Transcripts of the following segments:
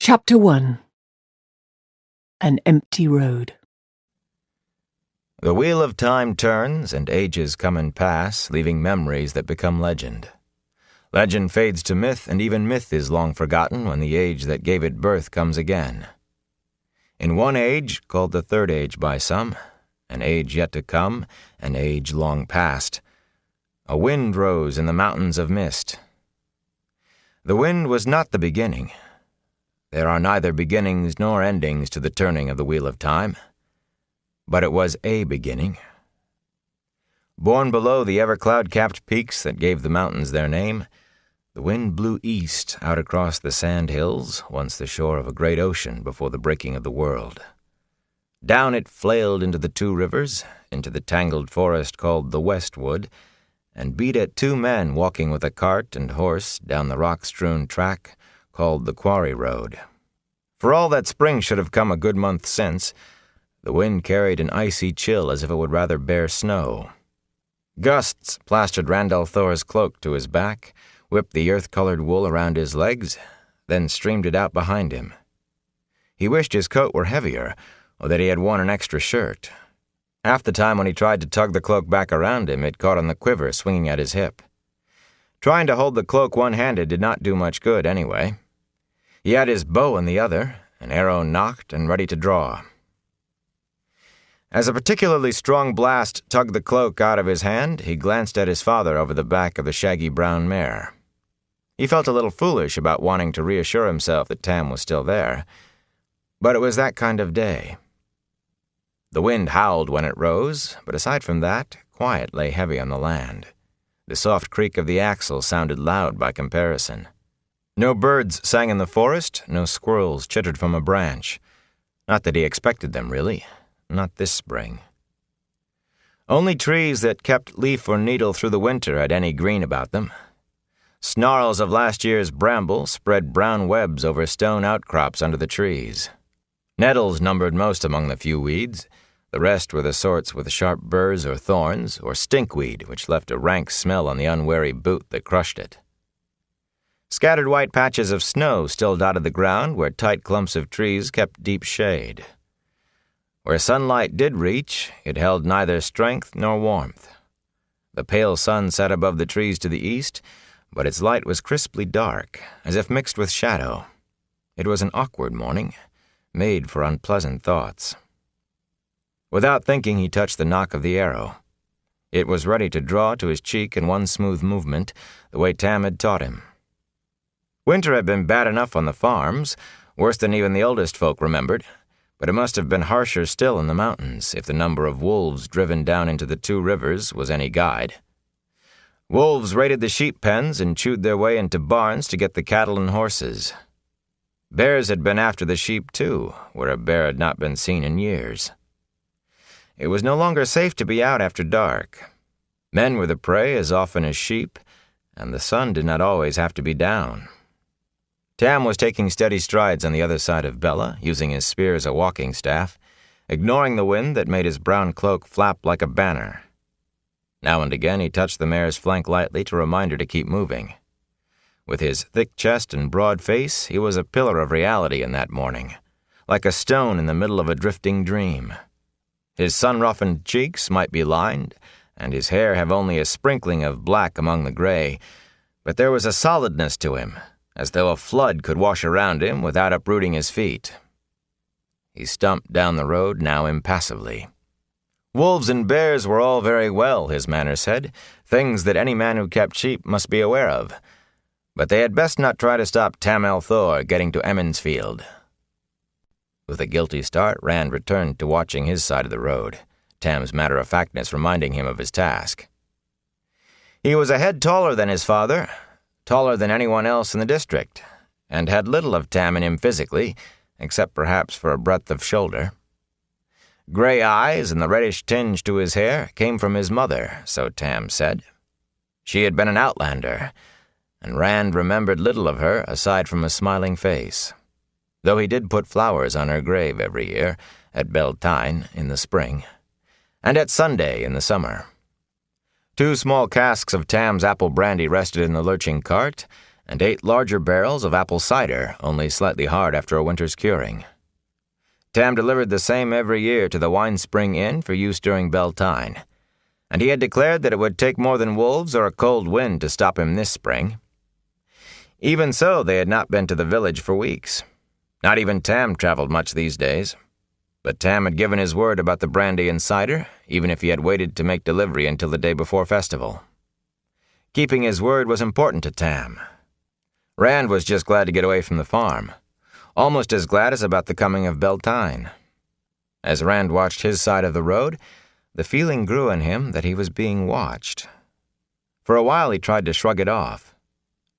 Chapter 1. An Empty Road. The wheel of time turns, and ages come and pass, leaving memories that become legend. Legend fades to myth, and even myth is long forgotten when the age that gave it birth comes again. In one age, called the Third Age by some, an age yet to come, an age long past, a wind rose in the mountains of mist. The wind was not the beginning. There are neither beginnings nor endings to the turning of the wheel of time, but it was a beginning. Born below the ever-cloud-capped peaks that gave the mountains their name, the wind blew east out across the sand hills, once the shore of a great ocean before the breaking of the world. Down it flailed into the two rivers, into the tangled forest called the Westwood, and beat at two men walking with a cart and horse down the rock-strewn track called the Quarry Road. For all that spring should have come a good month since, the wind carried an icy chill as if it would rather bear snow. Gusts plastered Randall Thor's cloak to his back, whipped the earth-colored wool around his legs, then streamed it out behind him. He wished his coat were heavier, or that he had worn an extra shirt. Half the time when he tried to tug the cloak back around him, it caught on the quiver swinging at his hip. Trying to hold the cloak one-handed did not do much good anyway. He had his bow in the other, an arrow nocked and ready to draw. As a particularly strong blast tugged the cloak out of his hand, he glanced at his father over the back of the shaggy brown mare. He felt a little foolish about wanting to reassure himself that Tam was still there, but it was that kind of day. The wind howled when it rose, but aside from that, quiet lay heavy on the land. The soft creak of the axle sounded loud by comparison. No birds sang in the forest, no squirrels chittered from a branch. Not that he expected them, really. Not this spring. Only trees that kept leaf or needle through the winter had any green about them. Snarls of last year's bramble spread brown webs over stone outcrops under the trees. Nettles numbered most among the few weeds. The rest were the sorts with sharp burrs or thorns, or stinkweed, which left a rank smell on the unwary boot that crushed it. Scattered white patches of snow still dotted the ground where tight clumps of trees kept deep shade. Where sunlight did reach, it held neither strength nor warmth. The pale sun sat above the trees to the east, but its light was crisply dark, as if mixed with shadow. It was an awkward morning, made for unpleasant thoughts. Without thinking, he touched the nock of the arrow. It was ready to draw to his cheek in one smooth movement, the way Tam had taught him. Winter had been bad enough on the farms, worse than even the oldest folk remembered, but it must have been harsher still in the mountains if the number of wolves driven down into the two rivers was any guide. Wolves raided the sheep pens and chewed their way into barns to get the cattle and horses. Bears had been after the sheep, too, where a bear had not been seen in years. It was no longer safe to be out after dark. Men were the prey as often as sheep, and the sun did not always have to be down. Tam was taking steady strides on the other side of Bella, using his spear as a walking staff, ignoring the wind that made his brown cloak flap like a banner. Now and again he touched the mare's flank lightly to remind her to keep moving. With his thick chest and broad face, he was a pillar of reality in that morning, like a stone in the middle of a drifting dream. His sun-roughened cheeks might be lined, and his hair have only a sprinkling of black among the gray, but there was a solidness to him, as though a flood could wash around him without uprooting his feet. He stumped down the road now impassively. Wolves and bears were all very well, his manner said, things that any man who kept sheep must be aware of, but they had best not try to stop Tam Thor getting to Emmonsfield. With a guilty start, Rand returned to watching his side of the road, Tam's matter-of-factness reminding him of his task. He was a head taller than his father, taller than anyone else in the district, and had little of Tam in him physically, except perhaps for a breadth of shoulder. Gray eyes and the reddish tinge to his hair came from his mother, so Tam said. She had been an outlander, and Rand remembered little of her aside from a smiling face, though he did put flowers on her grave every year, at Beltane in the spring, and at Sunday in the summer. 2 small casks of Tam's apple brandy rested in the lurching cart, and 8 larger barrels of apple cider, only slightly hard after a winter's curing. Tam delivered the same every year to the Wine Spring Inn for use during Beltane, and he had declared that it would take more than wolves or a cold wind to stop him this spring. Even so, they had not been to the village for weeks. Not even Tam traveled much these days. But Tam had given his word about the brandy and cider, even if he had waited to make delivery until the day before festival. Keeping his word was important to Tam. Rand was just glad to get away from the farm, almost as glad as about the coming of Beltane. As Rand watched his side of the road, the feeling grew in him that he was being watched. For a while he tried to shrug it off.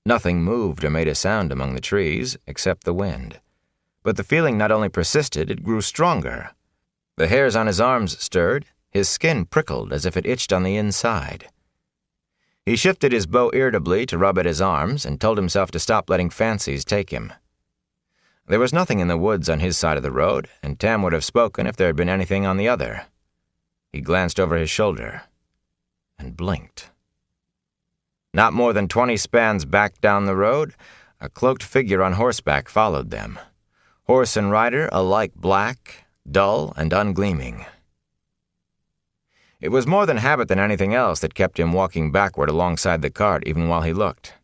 Nothing moved or made a sound among the trees, except the wind. But the feeling not only persisted, it grew stronger. The hairs on his arms stirred, his skin prickled as if it itched on the inside. He shifted his bow irritably to rub at his arms and told himself to stop letting fancies take him. There was nothing in the woods on his side of the road, and Tam would have spoken if there had been anything on the other. He glanced over his shoulder and blinked. Not more than 20 spans back down the road, a cloaked figure on horseback followed them. Horse and rider alike black, dull, and ungleaming. It was more than habit than anything else that kept him walking backward alongside the cart even while he looked.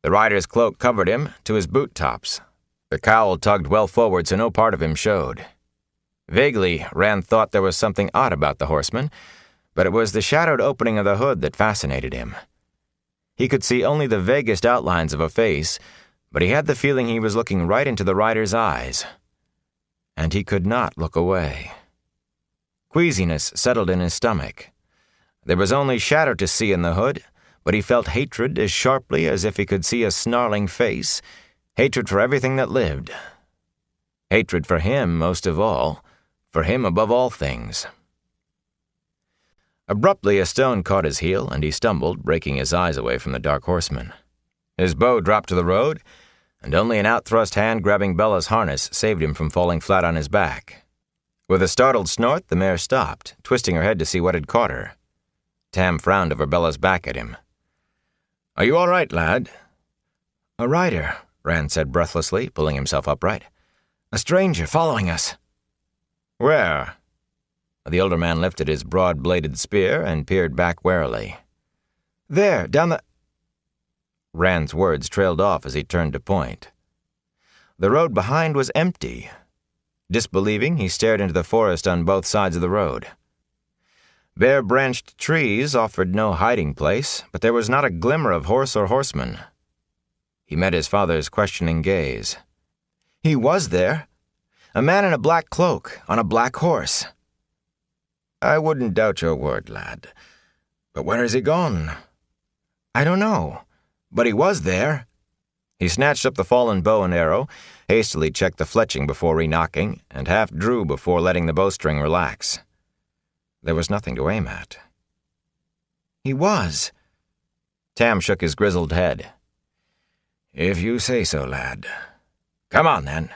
The rider's cloak covered him to his boot tops. The cowl tugged well forward so no part of him showed. Vaguely, Rand thought there was something odd about the horseman, but it was the shadowed opening of the hood that fascinated him. He could see only the vaguest outlines of a face, but he had the feeling he was looking right into the rider's eyes. And he could not look away. Queasiness settled in his stomach. There was only shadow to see in the hood, but he felt hatred as sharply as if he could see a snarling face, hatred for everything that lived. Hatred for him most of all, for him above all things. Abruptly, a stone caught his heel, and he stumbled, breaking his eyes away from the dark horseman. His bow dropped to the road, and only an outthrust hand grabbing Bella's harness saved him from falling flat on his back. With a startled snort, the mare stopped, twisting her head to see what had caught her. Tam frowned over Bella's back at him. "Are you all right, lad?" "A rider," Rand said breathlessly, pulling himself upright. "A stranger following us." "Where?" The older man lifted his broad-bladed spear and peered back warily. "There, down the—" Rand's words trailed off as he turned to point. The road behind was empty. Disbelieving, he stared into the forest on both sides of the road. Bare-branched trees offered no hiding place, but there was not a glimmer of horse or horseman. He met his father's questioning gaze. "He was there. A man in a black cloak, on a black horse." "I wouldn't doubt your word, lad. But where has he gone?" "I don't know. But he was there." He snatched up the fallen bow and arrow, hastily checked the fletching before re-knocking, and half drew before letting the bowstring relax. There was nothing to aim at. "He was." Tam shook his grizzled head. "If you say so, lad. Come on, then.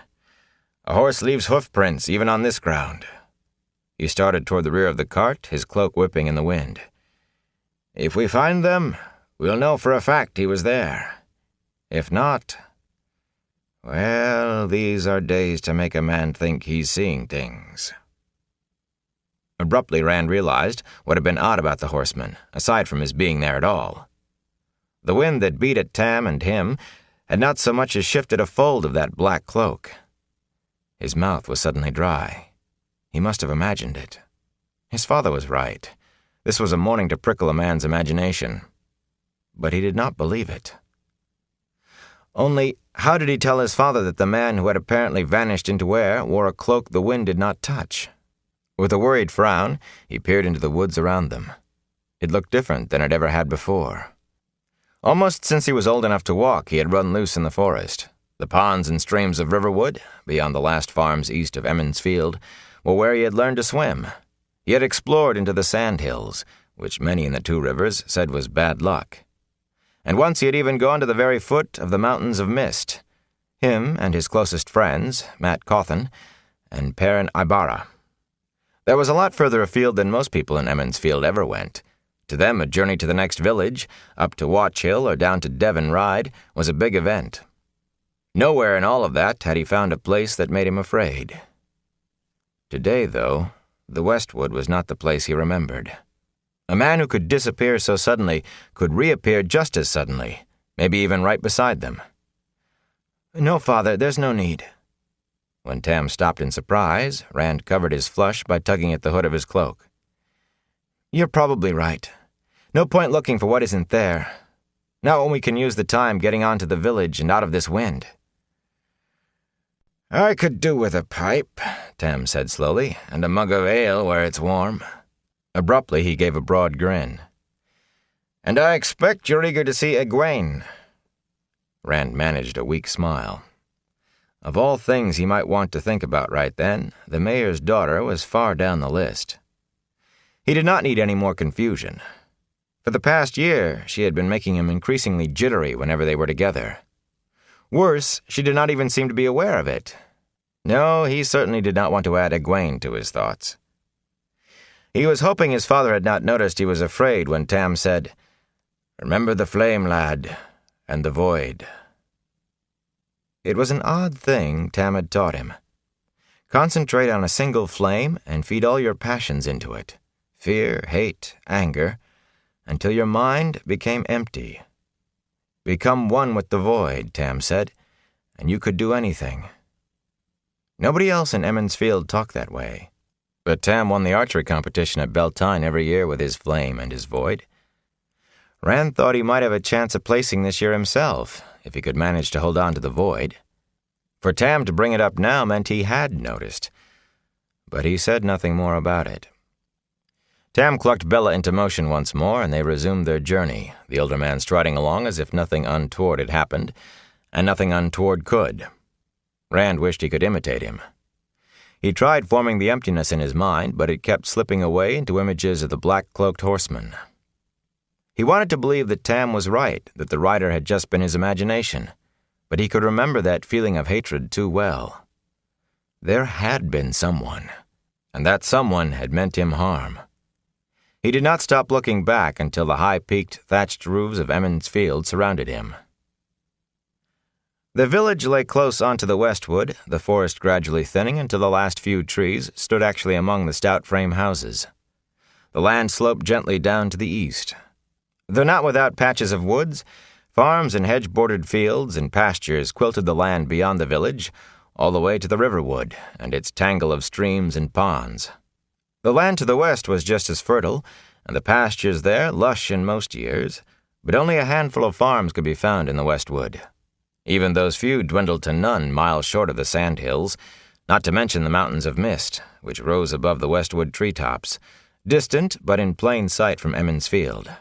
A horse leaves hoof prints even on this ground." He started toward the rear of the cart, his cloak whipping in the wind. "If we find them, we'll know for a fact he was there. If not, well, these are days to make a man think he's seeing things." Abruptly, Rand realized what had been odd about the horseman, aside from his being there at all. The wind that beat at Tam and him had not so much as shifted a fold of that black cloak. His mouth was suddenly dry. He must have imagined it. His father was right. This was a morning to prickle a man's imagination. But he did not believe it. Only, how did he tell his father that the man who had apparently vanished into air wore a cloak the wind did not touch? With a worried frown, he peered into the woods around them. It looked different than it ever had before. Almost since he was old enough to walk, he had run loose in the forest. The ponds and streams of Riverwood, beyond the last farms east of Emmons Field, were where he had learned to swim. He had explored into the sandhills, which many in the Two Rivers said was bad luck. And once he had even gone to the very foot of the Mountains of Mist. Him and his closest friends, Matt Cawthon, and Perrin Ibarra. There was a lot further afield than most people in Emmons Field ever went, To them, a journey to the next village, up to Watch Hill or down to Devon Ride, was a big event. Nowhere in all of that had he found a place that made him afraid. Today, though, the Westwood was not the place he remembered. A man who could disappear so suddenly could reappear just as suddenly, maybe even right beside them. "No, Father, there's no need." When Tam stopped in surprise, Rand covered his flush by tugging at the hood of his cloak. "You're probably right. No point looking for what isn't there. Not when we can use the time getting on to the village and out of this wind." "I could do with a pipe," Tam said slowly, "and a mug of ale where it's warm." Abruptly, he gave a broad grin. "And I expect you're eager to see Egwene." Rand managed a weak smile. Of all things he might want to think about right then, the mayor's daughter was far down the list. He did not need any more confusion. For the past year, she had been making him increasingly jittery whenever they were together. Worse, she did not even seem to be aware of it. No, he certainly did not want to add Egwene to his thoughts. He was hoping his father had not noticed he was afraid when Tam said, "Remember the flame, lad, and the void." It was an odd thing Tam had taught him. Concentrate on a single flame and feed all your passions into it, fear, hate, anger, until your mind became empty. Become one with the void, Tam said, and you could do anything. Nobody else in Emmons Field talked that way. But Tam won the archery competition at Beltane every year with his flame and his void. Rand thought he might have a chance of placing this year himself, if he could manage to hold on to the void. For Tam to bring it up now meant he had noticed, but he said nothing more about it. Tam clucked Bella into motion once more, and they resumed their journey, the older man striding along as if nothing untoward had happened, and nothing untoward could. Rand wished he could imitate him. He tried forming the emptiness in his mind, but it kept slipping away into images of the black-cloaked horseman. He wanted to believe that Tam was right, that the rider had just been his imagination, but he could remember that feeling of hatred too well. There had been someone, and that someone had meant him harm. He did not stop looking back until the high-peaked, thatched roofs of Emmons Field surrounded him. The village lay close onto the Westwood, the forest gradually thinning until the last few trees stood actually among the stout frame houses. The land sloped gently down to the east. Though not without patches of woods, farms and hedge-bordered fields and pastures quilted the land beyond the village, all the way to the riverwood and its tangle of streams and ponds. The land to the west was just as fertile, and the pastures there lush in most years, but only a handful of farms could be found in the Westwood. Even those few dwindled to none miles short of the sand hills, not to mention the mountains of mist, which rose above the Westwood treetops, distant but in plain sight from Emmons Field.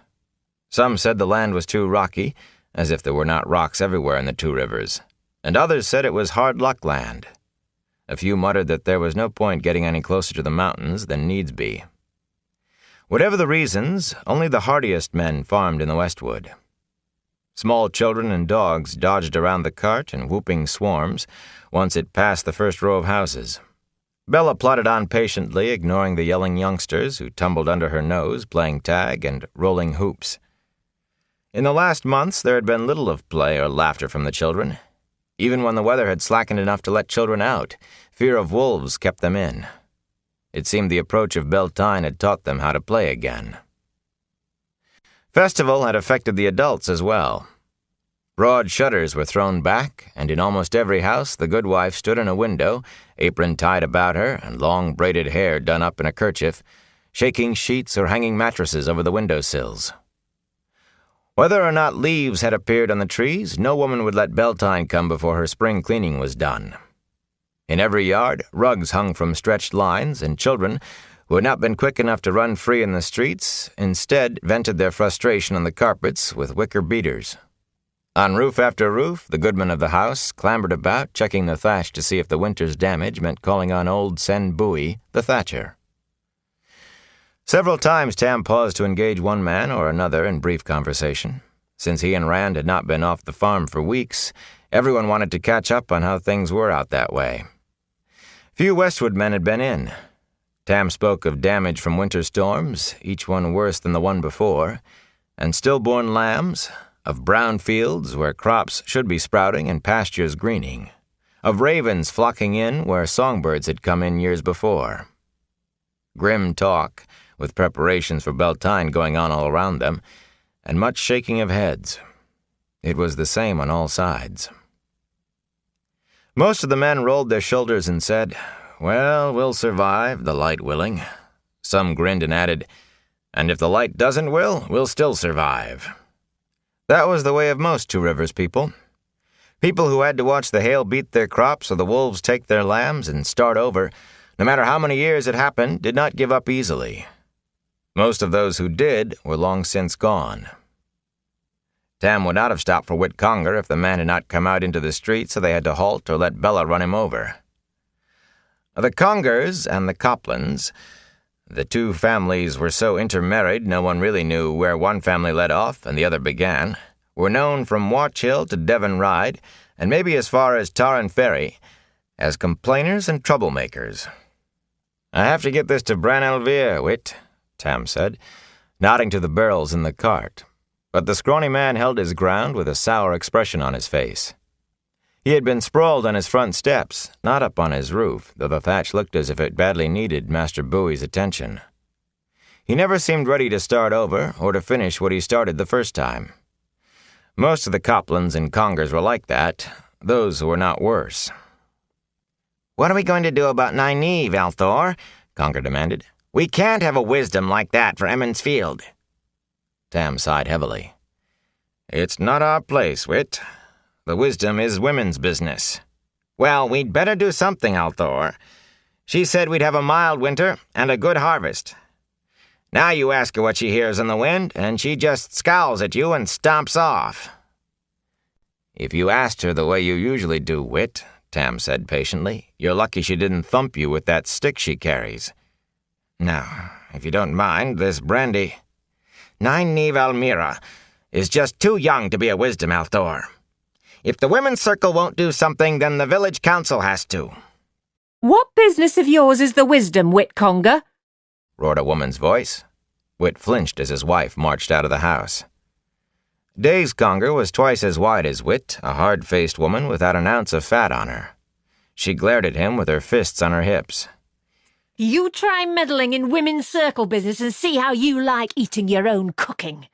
Some said the land was too rocky, as if there were not rocks everywhere in the two rivers, and others said it was hard luck land. A few muttered that there was no point getting any closer to the mountains than needs be. Whatever the reasons, only the hardiest men farmed in the Westwood. Small children and dogs dodged around the cart in whooping swarms once it passed the first row of houses. Bella plodded on patiently, ignoring the yelling youngsters who tumbled under her nose, playing tag and rolling hoops. In the last months, there had been little of play or laughter from the children. Even when the weather had slackened enough to let children out, fear of wolves kept them in. It seemed the approach of Beltane had taught them how to play again. Festival had affected the adults as well. Broad shutters were thrown back, and in almost every house the good wife stood in a window, apron tied about her and long braided hair done up in a kerchief, shaking sheets or hanging mattresses over the windowsills. Whether or not leaves had appeared on the trees, no woman would let Beltane come before her spring cleaning was done. In every yard, rugs hung from stretched lines, and children, who had not been quick enough to run free in the streets, instead vented their frustration on the carpets with wicker beaters. On roof after roof, the goodman of the house clambered about, checking the thatch to see if the winter's damage meant calling on old Sen Bowie, the thatcher. Several times Tam paused to engage one man or another in brief conversation. Since he and Rand had not been off the farm for weeks, everyone wanted to catch up on how things were out that way. Few Westwood men had been in. Tam spoke of damage from winter storms, each one worse than the one before, and stillborn lambs, of brown fields where crops should be sprouting and pastures greening, of ravens flocking in where songbirds had come in years before. Grim talk, with preparations for Beltane going on all around them, and much shaking of heads. It was the same on all sides. Most of the men rolled their shoulders and said, "Well, we'll survive, the light willing." Some grinned and added, "And if the light doesn't will, we'll still survive." That was the way of most Two Rivers people. People who had to watch the hail beat their crops or the wolves take their lambs and start over, no matter how many years it happened, did not give up easily. Most of those who did were long since gone. Tam would not have stopped for Whit Conger if the man had not come out into the street, so they had to halt or let Bella run him over. The Congers and the Coplans, the two families were so intermarried no one really knew where one family led off and the other began, were known from Watch Hill to Devon Ride, and maybe as far as Tarn Ferry, as complainers and troublemakers. "I have to get this to Bran Elvire, Whit," Tam said, nodding to the barrels in the cart. But the scrawny man held his ground with a sour expression on his face. He had been sprawled on his front steps, not up on his roof, though the thatch looked as if it badly needed Master Bowie's attention. He never seemed ready to start over or to finish what he started the first time. Most of the Coplans and Congers were like that, those who were not worse. "What are we going to do about Nynaeve, Althor?" Conger demanded. "We can't have a wisdom like that for Emmons Field." Tam sighed heavily. "It's not our place, Whit. The wisdom is women's business." "Well, we'd better do something, Althor. She said we'd have a mild winter and a good harvest. Now you ask her what she hears in the wind, and she just scowls at you and stomps off." "If you asked her the way you usually do, Whit," Tam said patiently, "you're lucky she didn't thump you with that stick she carries. Now, if you don't mind, this brandy—" "Nynaeve Almira is just too young to be a wisdom, Althor. If the women's circle won't do something, then the village council has to." "What business of yours is the wisdom, Whit Conger?" roared a woman's voice. Whit flinched as his wife marched out of the house. Days Conger was twice as wide as Whit, a hard-faced woman without an ounce of fat on her. She glared at him with her fists on her hips. "You try meddling in women's circle business and see how you like eating your own cooking,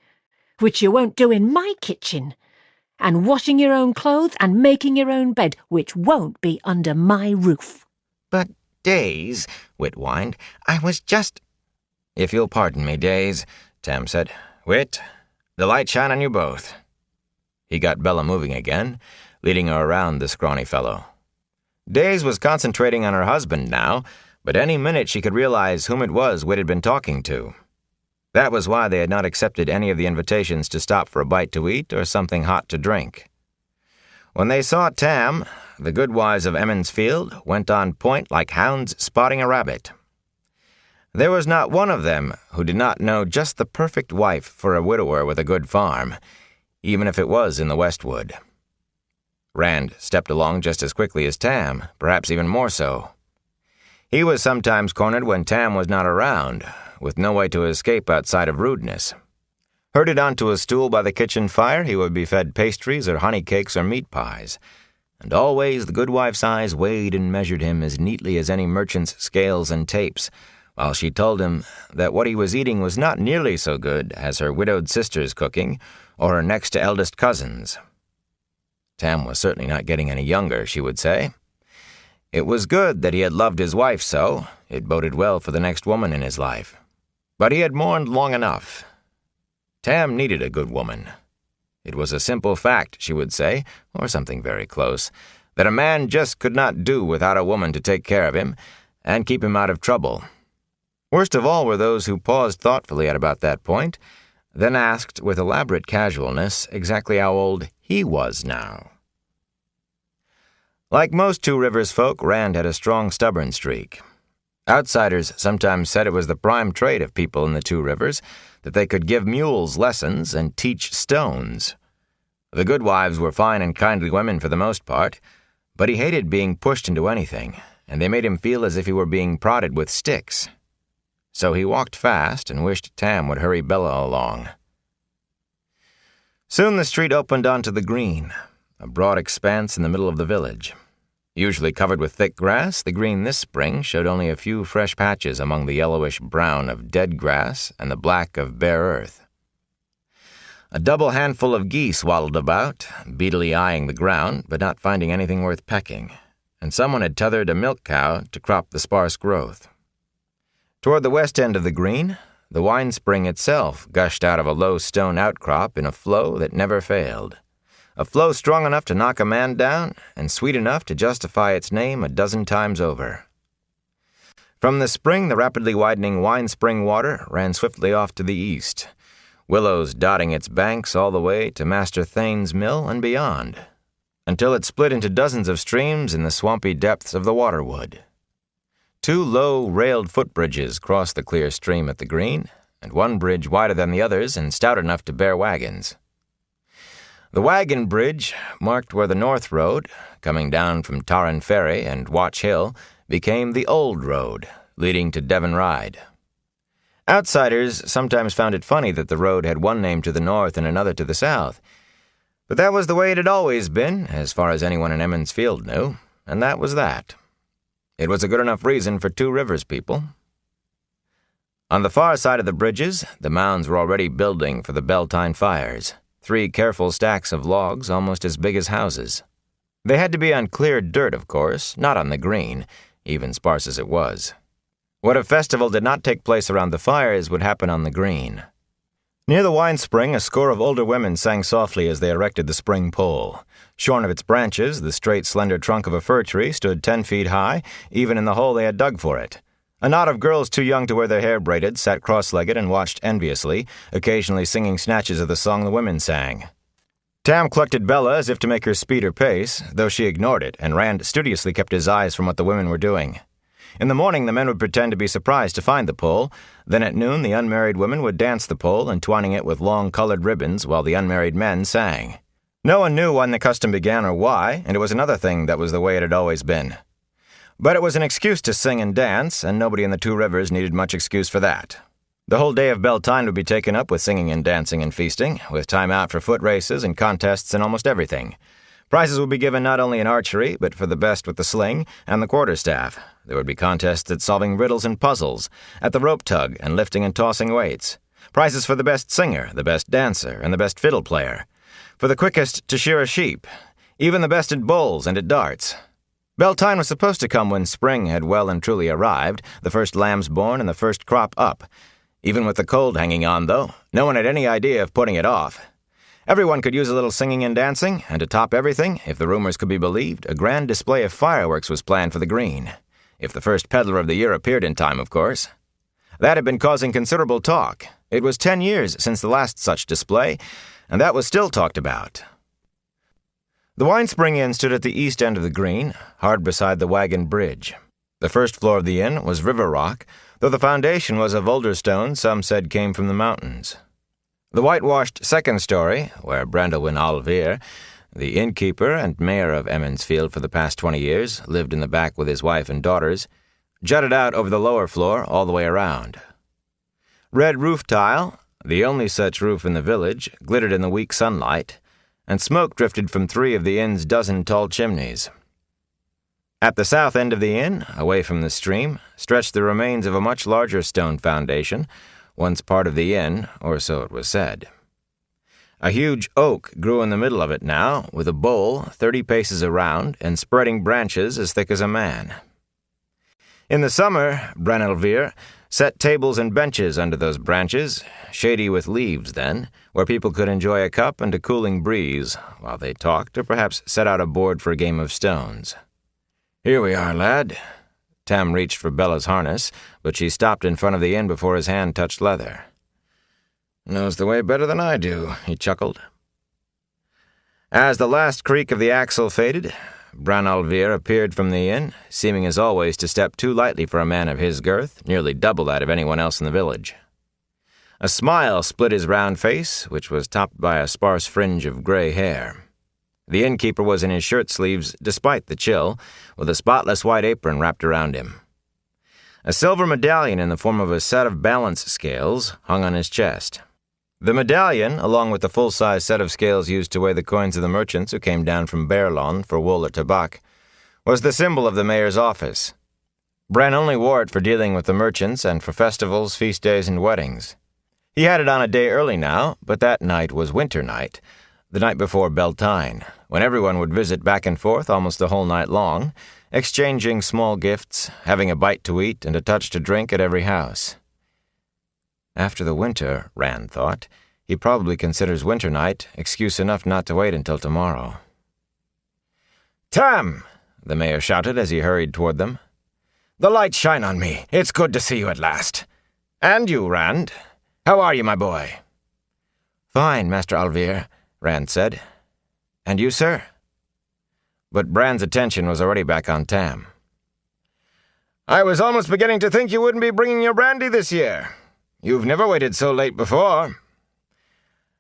which you won't do in my kitchen, and washing your own clothes and making your own bed, which won't be under my roof." "But, Days," Whit whined, "I was just—" "If you'll pardon me, Days," Tam said. "Whit, the light shine on you both." He got Bella moving again, leading her around the scrawny fellow. Days was concentrating on her husband now, but any minute she could realize whom it was Whit had been talking to. That was why they had not accepted any of the invitations to stop for a bite to eat or something hot to drink. When they saw Tam, the good wives of Emmons Field went on point like hounds spotting a rabbit. There was not one of them who did not know just the perfect wife for a widower with a good farm, even if it was in the Westwood. Rand stepped along just as quickly as Tam, perhaps even more so. He was sometimes cornered when Tam was not around, with no way to escape outside of rudeness. Herded onto a stool by the kitchen fire, he would be fed pastries or honey cakes or meat pies, and always the good wife's eyes weighed and measured him as neatly as any merchant's scales and tapes, while she told him that what he was eating was not nearly so good as her widowed sister's cooking or her next to eldest cousin's. Tam was certainly not getting any younger, she would say. It was good that he had loved his wife so. It boded well for the next woman in his life. But he had mourned long enough. Tam needed a good woman. It was a simple fact, she would say, or something very close, that a man just could not do without a woman to take care of him and keep him out of trouble. Worst of all were those who paused thoughtfully at about that point, then asked with elaborate casualness exactly how old he was now. Like most Two Rivers folk, Rand had a strong, stubborn streak. Outsiders sometimes said it was the prime trait of people in the Two Rivers that they could give mules lessons and teach stones. The good wives were fine and kindly women for the most part, but he hated being pushed into anything, and they made him feel as if he were being prodded with sticks. so he walked fast and wished Tam would hurry Bella along. Soon the street opened onto the green, a broad expanse in the middle of the village. Usually covered with thick grass, the green this spring showed only a few fresh patches among the yellowish brown of dead grass and the black of bare earth. A double handful of geese waddled about, beadily eyeing the ground, but not finding anything worth pecking, and someone had tethered a milk cow to crop the sparse growth. Toward the west end of the green, the wine spring itself gushed out of a low stone outcrop in a flow that never failed. A flow strong enough to knock a man down and sweet enough to justify its name a dozen times over. From the spring, the rapidly widening wine spring water ran swiftly off to the east, willows dotting its banks all the way to Master Thane's mill and beyond, until it split into dozens of streams in the swampy depths of the waterwood. 2 low, railed footbridges crossed the clear stream at the green, and one bridge wider than the others and stout enough to bear wagons. The wagon bridge marked where the North Road, coming down from Tarran Ferry and Watch Hill, became the Old Road, leading to Devon Ride. Outsiders sometimes found it funny that the road had one name to the north and another to the south, but that was the way it had always been, as far as anyone in Emmons Field knew, and that was that. It was a good enough reason for Two Rivers people. On the far side of the bridges, the mounds were already building for the Beltane fires, 3 careful stacks of logs almost as big as houses. They had to be on cleared dirt, of course, not on the green, even sparse as it was. What if festival did not take place around the fires would happen on the green. Near the wine spring, a score of older women sang softly as they erected the spring pole. Shorn of its branches, the straight, slender trunk of a fir tree stood 10 feet high, even in the hole they had dug for it. A knot of girls too young to wear their hair braided sat cross-legged and watched enviously, occasionally singing snatches of the song the women sang. Tam clucked Bella as if to make her speed her pace, though she ignored it, and Rand studiously kept his eyes from what the women were doing. In the morning, the men would pretend to be surprised to find the pole. Then at noon, the unmarried women would dance the pole, entwining it with long colored ribbons while the unmarried men sang. No one knew when the custom began or why, and it was another thing that was the way it had always been. But it was an excuse to sing and dance, and nobody in the Two Rivers needed much excuse for that. The whole day of Beltane would be taken up with singing and dancing and feasting, with time out for foot races and contests and almost everything. Prizes would be given not only in archery, but for the best with the sling and the quarterstaff. There would be contests at solving riddles and puzzles, at the rope tug and lifting and tossing weights. Prizes for the best singer, the best dancer, and the best fiddle player. For the quickest to shear a sheep. Even the best at bowls and at darts. Beltane was supposed to come when spring had well and truly arrived, the first lambs born and the first crop up. Even with the cold hanging on, though, no one had any idea of putting it off. Everyone could use a little singing and dancing, and to top everything, if the rumors could be believed, a grand display of fireworks was planned for the green. If the first peddler of the year appeared in time, of course. That had been causing considerable talk. It was 10 years since the last such display, and that was still talked about. The Wine Spring Inn stood at the east end of the green, hard beside the wagon bridge. The first floor of the inn was river rock, though the foundation was of older stone some said came from the mountains. The whitewashed second story, where Brandywin Alvir, the innkeeper and mayor of Emmons Field for the past 20 years, lived in the back with his wife and daughters, jutted out over the lower floor all the way around. Red roof tile, the only such roof in the village, glittered in the weak sunlight, and smoke drifted from 3 of the inn's dozen tall chimneys. At the south end of the inn, away from the stream, stretched the remains of a much larger stone foundation, once part of the inn, or so it was said. A huge oak grew in the middle of it now, with a bole 30 paces around and spreading branches as thick as a man. In the summer, Branelvir set tables and benches under those branches, shady with leaves then, where people could enjoy a cup and a cooling breeze while they talked or perhaps set out a board for a game of stones. "Here we are, lad." Tam reached for Bella's harness, but she stopped in front of the inn before his hand touched leather. "Knows the way better than I do," he chuckled. As the last creak of the axle faded, Branalvir appeared from the inn, seeming as always to step too lightly for a man of his girth, nearly double that of anyone else in the village. A smile split his round face, which was topped by a sparse fringe of gray hair. The innkeeper was in his shirt sleeves despite the chill, with a spotless white apron wrapped around him. A silver medallion in the form of a set of balance scales hung on his chest. The medallion, along with the full-size set of scales used to weigh the coins of the merchants who came down from Berlon for wool or tabac, was the symbol of the mayor's office. Bran only wore it for dealing with the merchants and for festivals, feast days, and weddings. He had it on a day early now, but that night was winter night, the night before Beltane, when everyone would visit back and forth almost the whole night long, exchanging small gifts, having a bite to eat and a touch to drink at every house. After the winter, Rand thought, he probably considers winter night excuse enough not to wait until tomorrow. "Tam!" the mayor shouted as he hurried toward them. "The lights shine on me. It's good to see you at last. And you, Rand. How are you, my boy?" "Fine, Master Alvir," Rand said. "And you, sir?" But Bran's attention was already back on Tam. "I was almost beginning to think you wouldn't be bringing your brandy this year. You've never waited so late before."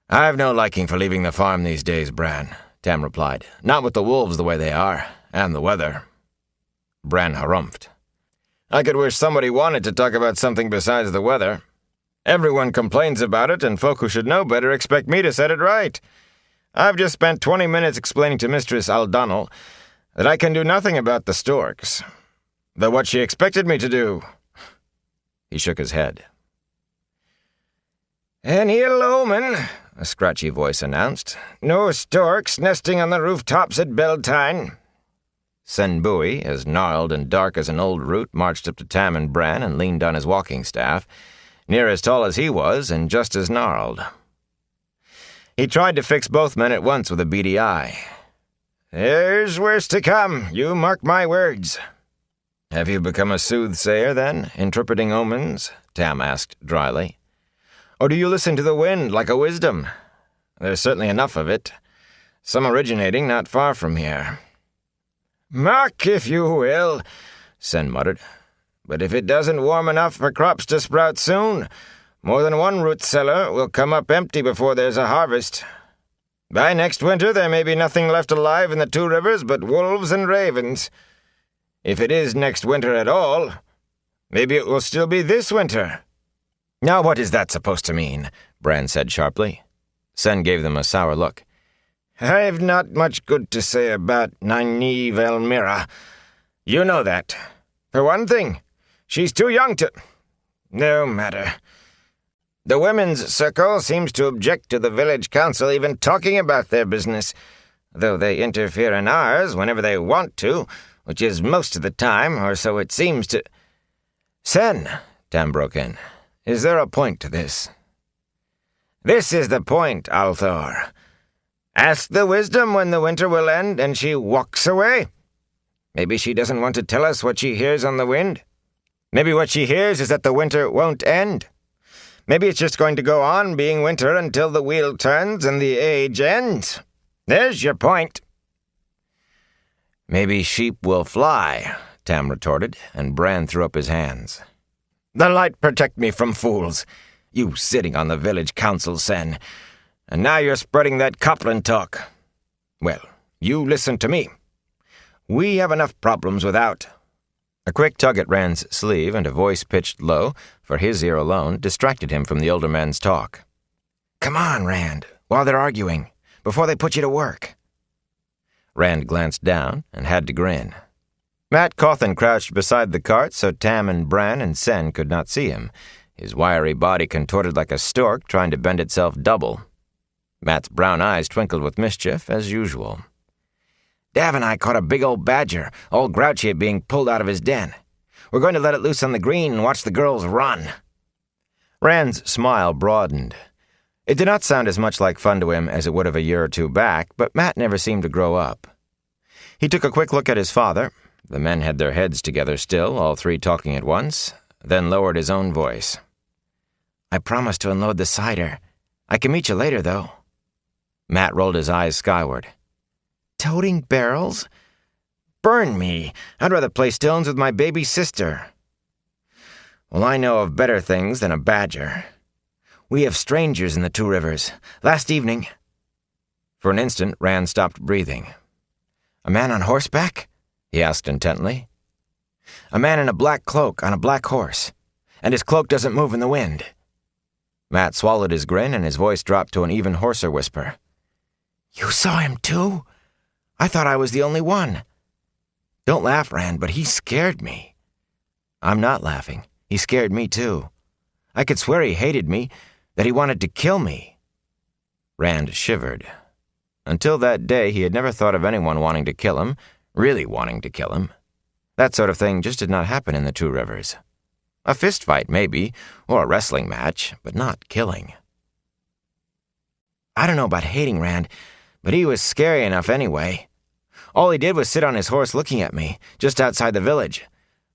"I've no liking for leaving the farm these days, Bran," Tam replied. "Not with the wolves the way they are, and the weather." Bran harumphed. "I could wish somebody wanted to talk about something besides the weather. Everyone complains about it, and folk who should know better expect me to set it right. I've just spent 20 minutes explaining to Mistress Aldonal that I can do nothing about the storks. Though what she expected me to do..." He shook his head. "An ill omen," a scratchy voice announced. "No storks nesting on the rooftops at Beltane." Sen Bui, as gnarled and dark as an old root, marched up to Tam and Bran and leaned on his walking staff, near as tall as he was and just as gnarled. He tried to fix both men at once with a beady eye. "There's worse to come, you mark my words." "Have you become a soothsayer, then, interpreting omens?" Tam asked dryly. "Or do you listen to the wind like a wisdom? There's certainly enough of it, some originating not far from here." "Mark, if you will," Sen muttered. "But if it doesn't warm enough for crops to sprout soon, more than one root cellar will come up empty before there's a harvest. By next winter there may be nothing left alive in the two rivers but wolves and ravens. If it is next winter at all, maybe it will still be this winter." "Now what is that supposed to mean?" Bran said sharply. Sen gave them a sour look. "I've not much good to say about Nynaeve Elmira. You know that. For one thing, she's too young to... No matter. The women's circle seems to object to the village council even talking about their business, though they interfere in ours whenever they want to, which is most of the time, or so it seems to..." "Sen," Tam broke in, "is there a point to this?" "This is the point, Althor. Ask the wisdom when the winter will end, and she walks away. Maybe she doesn't want to tell us what she hears on the wind. Maybe what she hears is that the winter won't end. Maybe it's just going to go on being winter until the wheel turns and the age ends. There's your point." "Maybe sheep will fly," Tam retorted, and Bran threw up his hands. "The light protect me from fools. You sitting on the village council, Sen. And now you're spreading that Copland talk. Well, you listen to me. We have enough problems without." A quick tug at Rand's sleeve and a voice pitched low, for his ear alone, distracted him from the older men's talk. "Come on, Rand, while they're arguing, before they put you to work." Rand glanced down and had to grin. Matt Cawthon crouched beside the cart so Tam and Bran and Sen could not see him, his wiry body contorted like a stork trying to bend itself double. Matt's brown eyes twinkled with mischief, as usual. "Dav and I caught a big old badger, all grouchy at being pulled out of his den. We're going to let it loose on the green and watch the girls run." Rand's smile broadened. It did not sound as much like fun to him as it would have a year or two back, but Matt never seemed to grow up. He took a quick look at his father. The men had their heads together still, all three talking at once, then lowered his own voice. "I promised to unload the cider. I can meet you later, though." Matt rolled his eyes skyward. "Toting barrels? Burn me. I'd rather play stones with my baby sister." "Well, I know of better things than a badger. We have strangers in the Two Rivers. Last evening..." For an instant, Rand stopped breathing. "A man on horseback?" he asked intently. A man in a black cloak on a black horse, and his cloak doesn't move in the wind." Matt swallowed his grin, and his voice dropped to an even hoarser whisper. "You saw him too? I thought I was the only one." "Don't laugh, Rand, but he scared me." "I'm not laughing. He scared me too. I could swear he hated me, that he wanted to kill me." Rand shivered. Until that day, he had never thought of anyone wanting to kill him, really wanting to kill him. That sort of thing just did not happen in the Two Rivers. A fist fight, maybe, or a wrestling match, but not killing. "I don't know about hating Rand, but he was scary enough anyway. All he did was sit on his horse looking at me, just outside the village,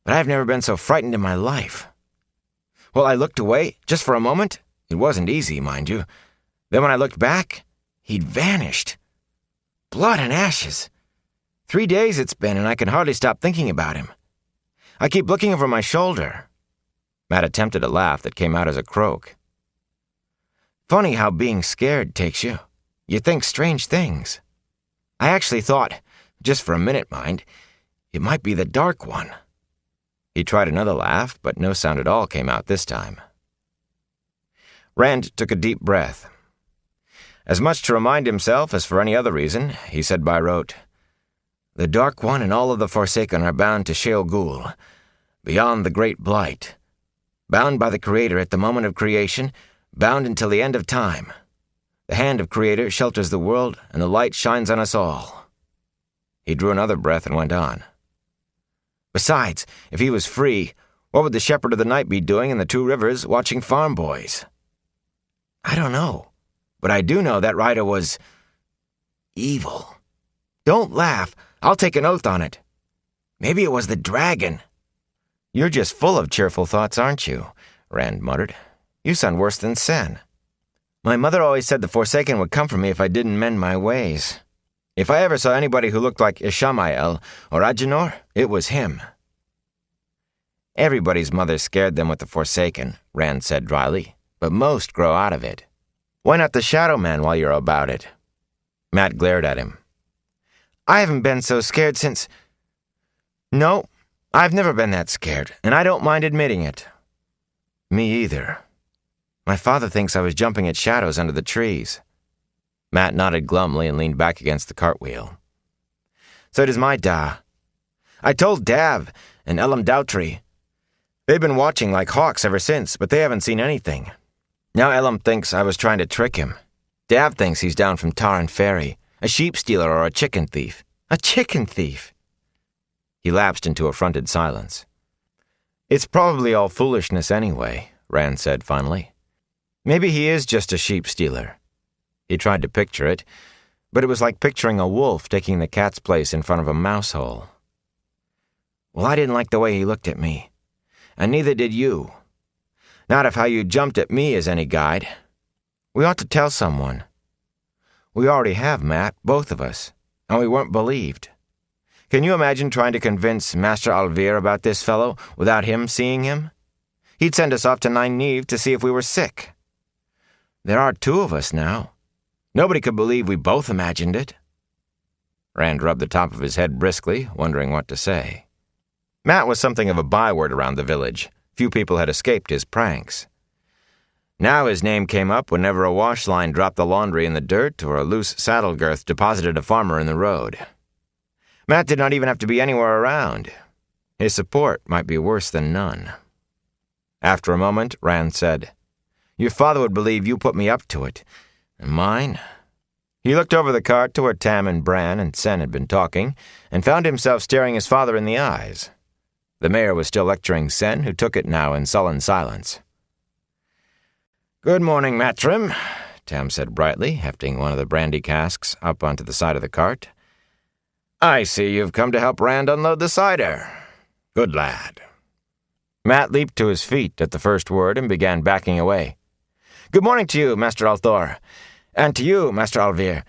but I've never been so frightened in my life. Well, I looked away, just for a moment. It wasn't easy, mind you. Then when I looked back, he'd vanished. Blood and ashes. 3 days it's been, and I can hardly stop thinking about him. I keep looking over my shoulder." Matt attempted a laugh that came out as a croak. "Funny how being scared takes you. You think strange things. I actually thought, just for a minute, mind, it might be the Dark One." He tried another laugh, but no sound at all came out this time. Rand took a deep breath. As much to remind himself as for any other reason, he said by rote, "The Dark One and all of the Forsaken are bound to Shale Ghul, beyond the Great Blight. Bound by the Creator at the moment of creation, bound until the end of time. The hand of Creator shelters the world, and the light shines on us all." He drew another breath and went on. "Besides, if he was free, what would the Shepherd of the Night be doing in the Two Rivers watching farm boys?" "I don't know, but I do know that rider was evil. Don't laugh. I'll take an oath on it. Maybe it was the dragon." "You're just full of cheerful thoughts, aren't you?" Rand muttered. "You sound worse than Sen." "My mother always said the Forsaken would come for me if I didn't mend my ways. If I ever saw anybody who looked like Ishamael or Agenor, it was him." "Everybody's mother scared them with the Forsaken," Rand said dryly, "but most grow out of it. Why not the Shadow Man while you're about it?" Matt glared at him. "I haven't been so scared since—" "No, I've never been that scared, and I don't mind admitting it." "Me either. My father thinks I was jumping at shadows under the trees." Matt nodded glumly and leaned back against the cartwheel. "So does my da. I told Dav and Elam Doutry. They've been watching like hawks ever since, but they haven't seen anything. Now Elam thinks I was trying to trick him. Dav thinks he's down from Tarn Ferry, a sheep stealer or a chicken thief. A chicken thief!" He lapsed into affronted silence. "It's probably all foolishness anyway," Rand said finally. "Maybe he is just a sheep stealer." He tried to picture it, but it was like picturing a wolf taking the cat's place in front of a mouse hole. "Well, I didn't like the way he looked at me, and neither did you. Not if how you jumped at me is any guide. We ought to tell someone. We already have, Matt, both of us, and we weren't believed. Can you imagine trying to convince Master Alvir about this fellow without him seeing him? He'd send us off to Nynaeve to see if we were sick. There are 2 of us now. Nobody could believe we both imagined it." Rand rubbed the top of his head briskly, wondering what to say. Matt was something of a byword around the village. Few people had escaped his pranks. Now his name came up whenever a wash line dropped the laundry in the dirt or a loose saddle girth deposited a farmer in the road. Matt did not even have to be anywhere around. His support might be worse than none. After a moment, Rand said, "Your father would believe you put me up to it. And mine?" He looked over the cart to where Tam and Bran and Sen had been talking, and found himself staring his father in the eyes. The mayor was still lecturing Sen, who took it now in sullen silence. "Good morning, Matrim," Tam said brightly, hefting one of the brandy casks up onto the side of the cart. "I see you've come to help Rand unload the cider. Good lad." Matt leaped to his feet at the first word and began backing away. "Good morning to you, Master Althor, and to you, Master Alvir,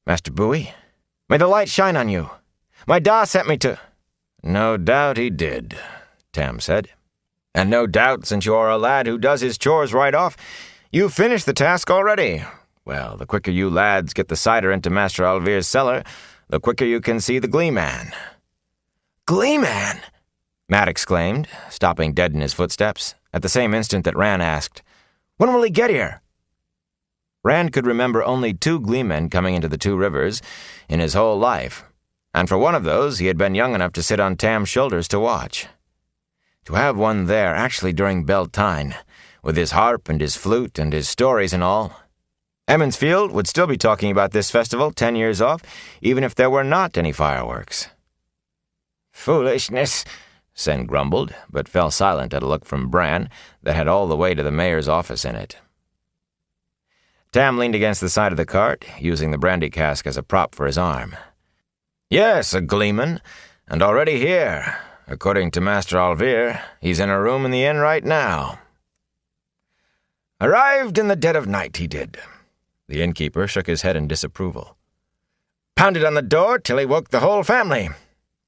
Master Bowie. May the light shine on you. My da sent me to—" "No doubt he did," Tam said. "And no doubt, since you are a lad who does his chores right off, you've finished the task already. Well, the quicker you lads get the cider into Master Alvir's cellar, the quicker you can see the Gleeman." "Gleeman?" Matt exclaimed, stopping dead in his footsteps, at the same instant that Rand asked, "When will he get here?" Rand could remember only 2 gleemen coming into the 2 rivers in his whole life, and for one of those he had been young enough to sit on Tam's shoulders to watch. To have one there actually during Beltane, with his harp and his flute and his stories and all. Emmons Field would still be talking about this festival 10 years off, even if there were not any fireworks. "Foolishness," Sen grumbled, but fell silent at a look from Bran that had all the way to the mayor's office in it. Tam leaned against the side of the cart, using the brandy cask as a prop for his arm. "Yes, a gleeman, and already here. According to Master Alvir, he's in a room in the inn right now." "Arrived in the dead of night, he did." The innkeeper shook his head in disapproval. "Pounded on the door till he woke the whole family.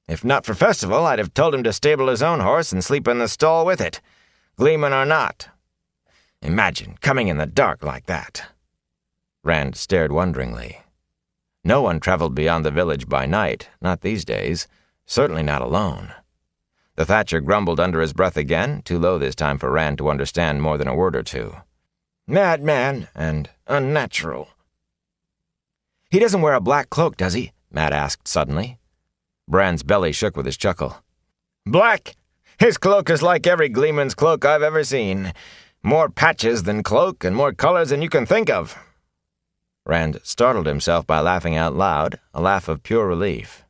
If not for festival, I'd have told him to stable his own horse and sleep in the stall with it, gleeman or not. Imagine coming in the dark like that." Rand stared wonderingly. No one traveled beyond the village by night, not these days, certainly not alone. The thatcher grumbled under his breath again, too low this time for Rand to understand more than a word or two. "Madman and unnatural." "He doesn't wear a black cloak, does he?" Matt asked suddenly. Bran's belly shook with his chuckle. "Black? His cloak is like every gleeman's cloak I've ever seen. More patches than cloak and more colors than you can think of." Rand startled himself by laughing out loud, a laugh of pure relief.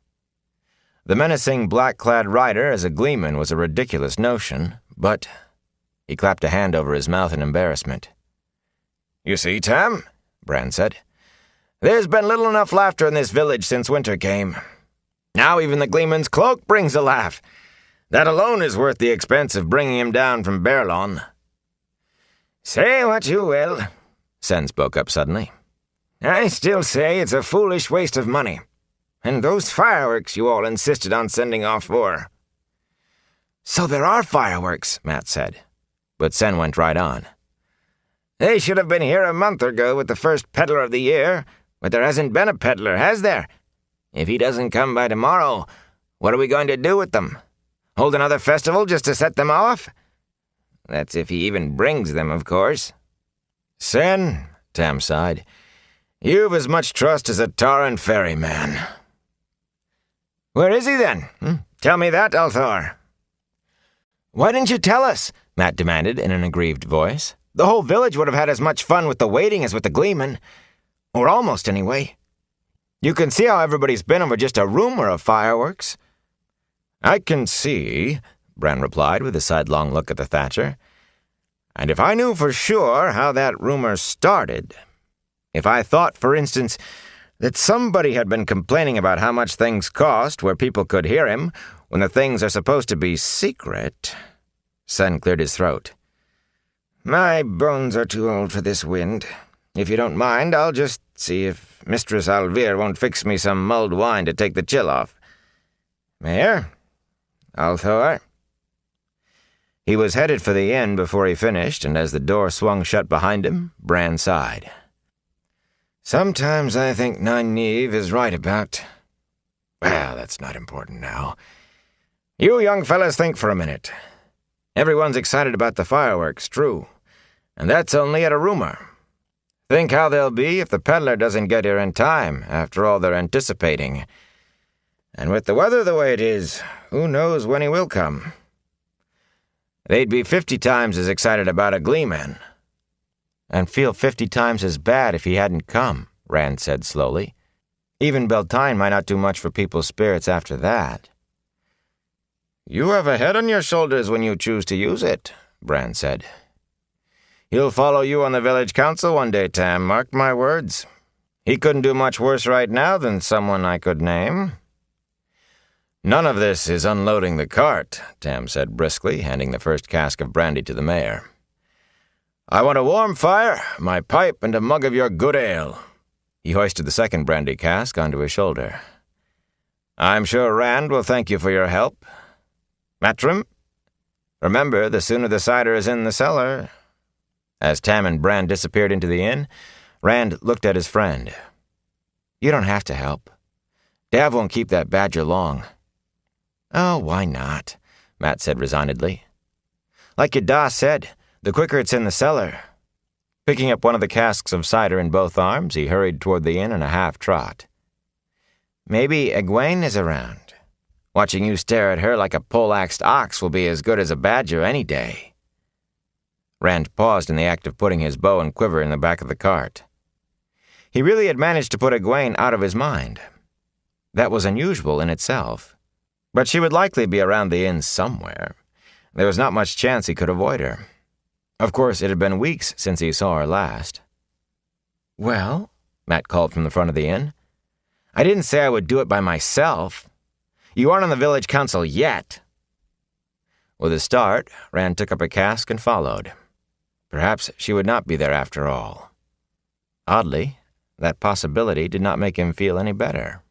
The menacing black-clad rider as a gleeman was a ridiculous notion, but... He clapped a hand over his mouth in embarrassment. "You see, Tam," Bran said, "there's been little enough laughter in this village since winter came. Now even the gleeman's cloak brings a laugh. That alone is worth the expense of bringing him down from Baerlon." "Say what you will," Sen spoke up suddenly. "I still say it's a foolish waste of money. And those fireworks you all insisted on sending off for." "So there are fireworks," Matt said. But Sen went right on. "They should have been here a month ago with the first peddler of the year, but there hasn't been a peddler, has there? If he doesn't come by tomorrow, what are we going to do with them? Hold another festival just to set them off? That's if he even brings them, of course." "Sen," Tam sighed, "you've as much trust as a tar and ferryman." "Where is he, then? Tell me that, Althor." "Why didn't you tell us?" Matt demanded in an aggrieved voice. "The whole village would have had as much fun with the waiting as with the gleeman. Or almost, anyway. You can see how everybody's been over just a rumor of fireworks." "I can see," Bran replied with a sidelong look at the thatcher. "And if I knew for sure how that rumor started, if I thought, for instance, that somebody had been complaining about how much things cost where people could hear him when the things are supposed to be secret..." Sen cleared his throat. "My bones are too old for this wind. If you don't mind, I'll just see if Mistress Alvir won't fix me some mulled wine to take the chill off. Mayor? Althor?" He was headed for the inn before he finished, and as the door swung shut behind him, Bran sighed. "Sometimes I think Nynaeve is right about... Well, that's not important now. You young fellas think for a minute. Everyone's excited about the fireworks, true, and that's only at a rumor. Think how they'll be if the peddler doesn't get here in time, after all they're anticipating. And with the weather the way it is, who knows when he will come. They'd be 50 times as excited about a gleeman." "And feel 50 times as bad if he hadn't come," Rand said slowly. "Even Beltane might not do much for people's spirits after that." "You have a head on your shoulders when you choose to use it," Bran said. "He'll follow you on the village council one day, Tam, mark my words. He couldn't do much worse right now than someone I could name." "None of this is unloading the cart," Tam said briskly, handing the first cask of brandy to the mayor. "I want a warm fire, my pipe, and a mug of your good ale." He hoisted the second brandy cask onto his shoulder. "I'm sure Rand will thank you for your help. Matrim, remember, the sooner the cider is in the cellar..." As Tam and Bran disappeared into the inn, Rand looked at his friend. "You don't have to help. Dav won't keep that badger long." "Oh, why not?" Matt said resignedly. "Like your da said, the quicker it's in the cellar." Picking up one of the casks of cider in both arms, he hurried toward the inn in a half-trot. "Maybe Egwene is around. Watching you stare at her like a poleaxed ox will be as good as a badger any day." Rand paused in the act of putting his bow and quiver in the back of the cart. He really had managed to put Egwene out of his mind. That was unusual in itself. But she would likely be around the inn somewhere. There was not much chance he could avoid her. Of course, it had been weeks since he saw her last. "Well," Matt called from the front of the inn, "I didn't say I would do it by myself. You aren't on the village council yet." With a start, Rand took up a cask and followed. Perhaps she would not be there after all. Oddly, that possibility did not make him feel any better.